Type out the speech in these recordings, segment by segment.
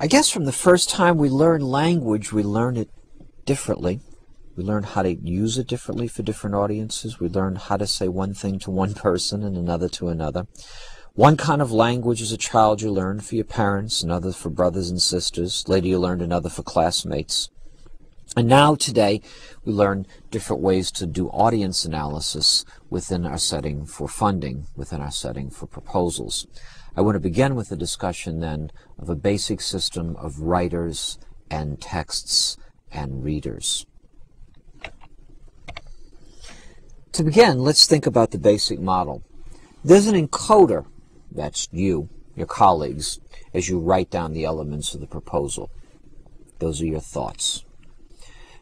I guess from the first time we learn language, we learn it differently. We learn how to use it differently for different audiences. We learn how to say one thing to one person and another to another. One kind of language as a child you learn for your parents, another for brothers and sisters. Later you learned another for classmates. And now today we learn different ways to do audience analysis within our setting for funding, within our setting for proposals. I want to begin with a discussion then of a basic system of writers and texts and readers. To begin, let's think about the basic model. There's an encoder, that's you, your colleagues, as you write down the elements of the proposal. Those are your thoughts.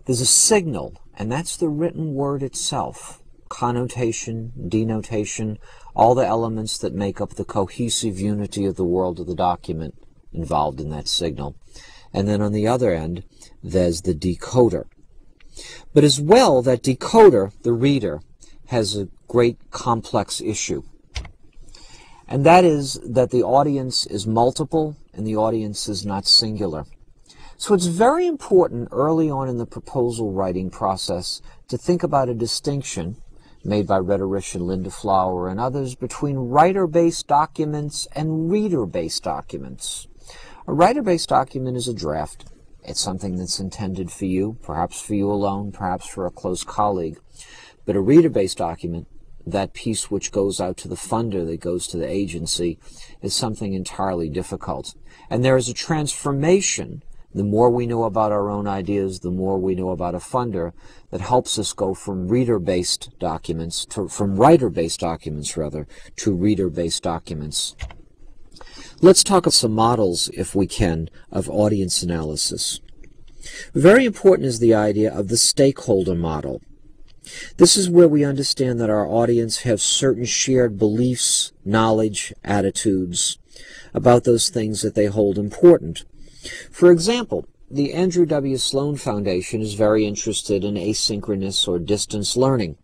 There's a signal, and that's the written word itself. Connotation, denotation, all the elements that make up the cohesive unity of the world of the document involved in that signal. And then on the other end, there's the decoder. But as well, that decoder, the reader, has a great complex issue. And that is that the audience is multiple and the audience is not singular. So it's very important early on in the proposal writing process to think about a distinction made by rhetorician Linda Flower and others between writer-based documents and reader-based documents. A writer-based document is a draft. It's something that's intended for you, perhaps for you alone, perhaps for a close colleague. But a reader-based document, that piece which goes out to the funder, that goes to the agency, is something entirely difficult. And there is a transformation. The more we know about our own ideas, the more we know about a funder, that helps us go from writer-based documents from writer-based documents to reader-based documents. Let's talk about some models, if we can, of audience analysis. Very important is the idea of the stakeholder model. This is where we understand that our audience have certain shared beliefs, knowledge, attitudes about those things that they hold important. For example, the Andrew W. Sloan Foundation is very interested in asynchronous or distance learning.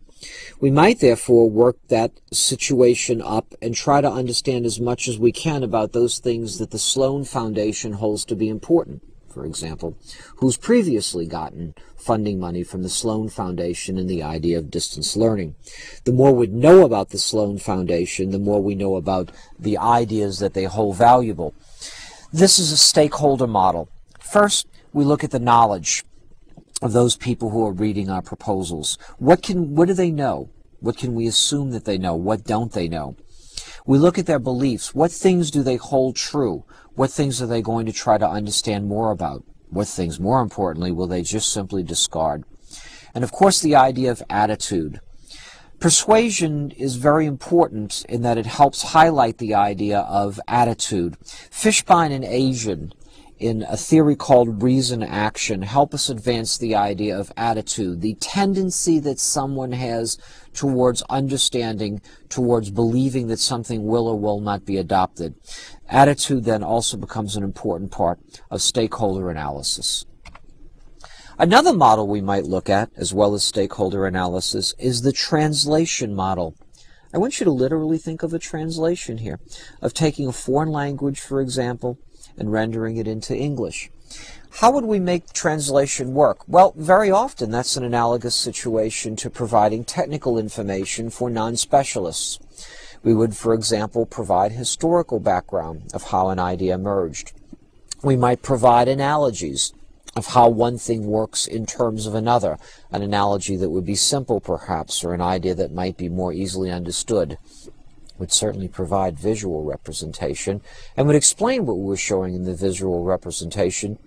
We might therefore work that situation up and try to understand as much as we can about those things that the Sloan Foundation holds to be important. For example, who's previously gotten funding money from the Sloan Foundation in the idea of distance learning. The more we know about the Sloan Foundation, the more we know about the ideas that they hold valuable. This is a stakeholder model. First, we look at the knowledge of those people who are reading our proposals. What do they know? What can we assume that they know? What don't they know? We look at their beliefs. What things do they hold true? What things are they going to try to understand more about? What things, more importantly, will they just simply discard? And of course, the idea of attitude. Persuasion is very important in that it helps highlight the idea of attitude. Fishbein and Asian, in a theory called reason action, help us advance the idea of attitude, the tendency that someone has towards understanding, towards believing that something will or will not be adopted. Attitude then also becomes an important part of stakeholder analysis. Another model we might look at, as well as stakeholder analysis, is the translation model. I want you to literally think of a translation here, of taking a foreign language, for example, and rendering it into English. How would we make translation work? Well, very often that's an analogous situation to providing technical information for non-specialists. We would, for example, provide historical background of how an idea emerged. We might provide analogies of how one thing works in terms of another, an analogy that would be simple perhaps, or an idea that might be more easily understood. Would certainly provide visual representation and would explain what we were showing in the visual representation,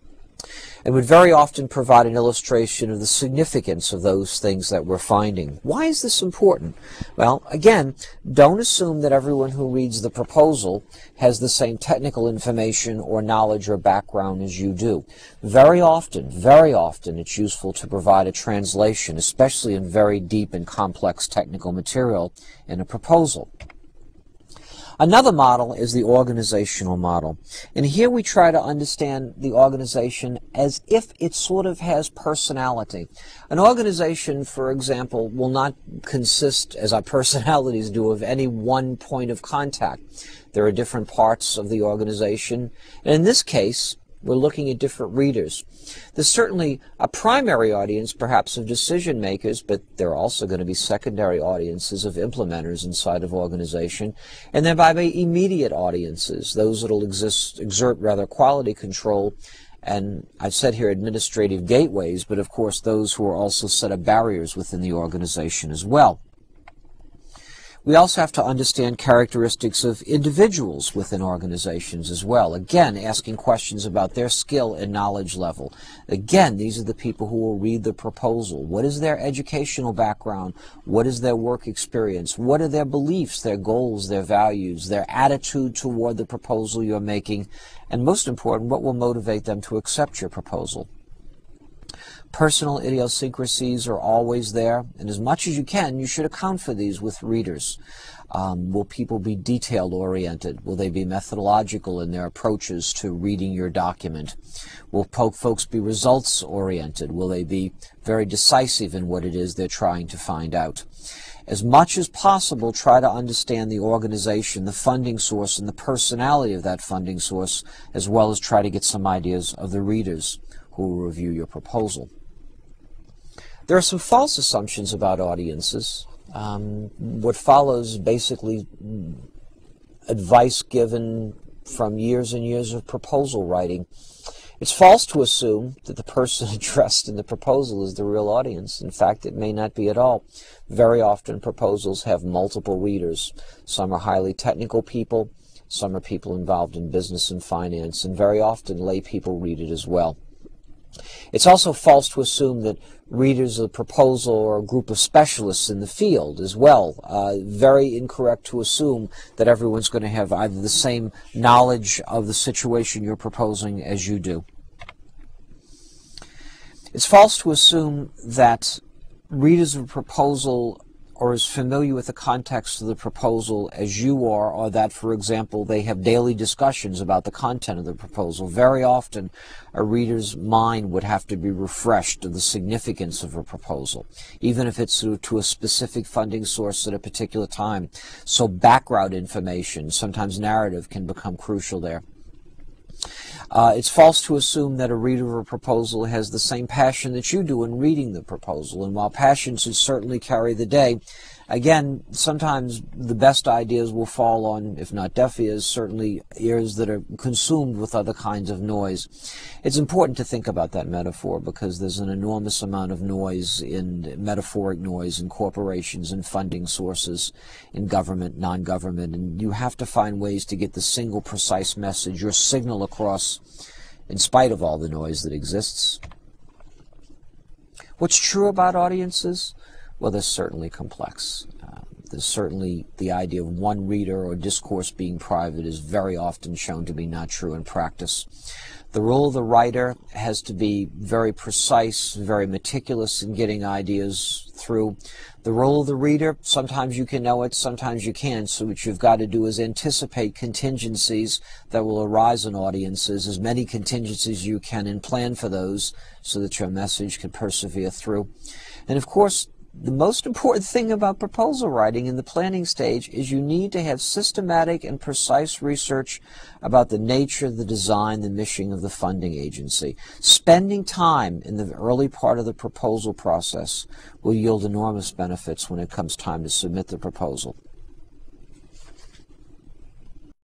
and would very often provide an illustration of the significance of those things that we're finding. Why is this important? Well, again, don't assume that everyone who reads the proposal has the same technical information or knowledge or background as you do. Very often, it's useful to provide a translation, especially in very deep and complex technical material in a proposal. Another model is the organizational model. And here we try to understand the organization as if it sort of has personality. An organization, for example, will not consist, as our personalities do, of any one point of contact. There are different parts of the organization. And in this case, We're looking at different readers. There's certainly a primary audience, perhaps, of decision makers, but there are also going to be secondary audiences of implementers inside of organization, and then by immediate audiences, those that will exert rather quality control, and I've said here administrative gateways, but of course those who are also set up barriers within the organization as well. We also have to understand characteristics of individuals within organizations as well. Again, asking questions about their skill and knowledge level. Again, these are the people who will read the proposal. What is their educational background? What is their work experience? What are their beliefs, their goals, their values, their attitude toward the proposal you're making? And most important, what will motivate them to accept your proposal? Personal idiosyncrasies are always there, and as much as you can, you should account for these with readers. Will people be detail-oriented? Will they be methodological in their approaches to reading your document? Will folks be results-oriented? Will they be very decisive in what it is they're trying to find out? As much as possible, try to understand the organization, the funding source, and the personality of that funding source, as well as try to get some ideas of the readers who will review your proposal. There are some false assumptions about audiences. What follows basically advice given from years and years of proposal writing. It's false to assume that the person addressed in the proposal is the real audience. In fact, it may not be at all. Very often proposals have multiple readers. Some are highly technical people, some are people involved in business and finance, and very often lay people read it as well. It's also false to assume that readers of the proposal are a group of specialists in the field as well. Very incorrect to assume that everyone's going to have either the same knowledge of the situation you're proposing as you do. It's false to assume that readers of a proposal are as familiar with the context of the proposal as you are, or that, for example, they have daily discussions about the content of the proposal. Very often, a reader's mind would have to be refreshed of the significance of a proposal, even if it's to a specific funding source at a particular time. So background information, sometimes narrative, can become crucial there. It's false to assume that a reader of a proposal has the same passion that you do in reading the proposal. And while passion should certainly carry the day, again, sometimes the best ideas will fall on, if not deaf ears, certainly ears that are consumed with other kinds of noise. It's important to think about that metaphor because there's an enormous amount of noise, in metaphoric noise, in corporations and funding sources, in government, non-government, and you have to find ways to get the single precise message, your signal across, in spite of all the noise that exists. What's true about audiences? Well, they're certainly complex. There's certainly the idea of one reader or discourse being private is very often shown to be not true in practice. The role of the writer has to be very precise, very meticulous in getting ideas through. The role of the reader, sometimes you can know it, sometimes you can't. So what you've got to do is anticipate contingencies that will arise in audiences, as many contingencies as you can, and plan for those so that your message can persevere through. And of course, the most important thing about proposal writing in the planning stage is you need to have systematic and precise research about the nature, the design, the mission of the funding agency. Spending time in the early part of the proposal process will yield enormous benefits when it comes time to submit the proposal.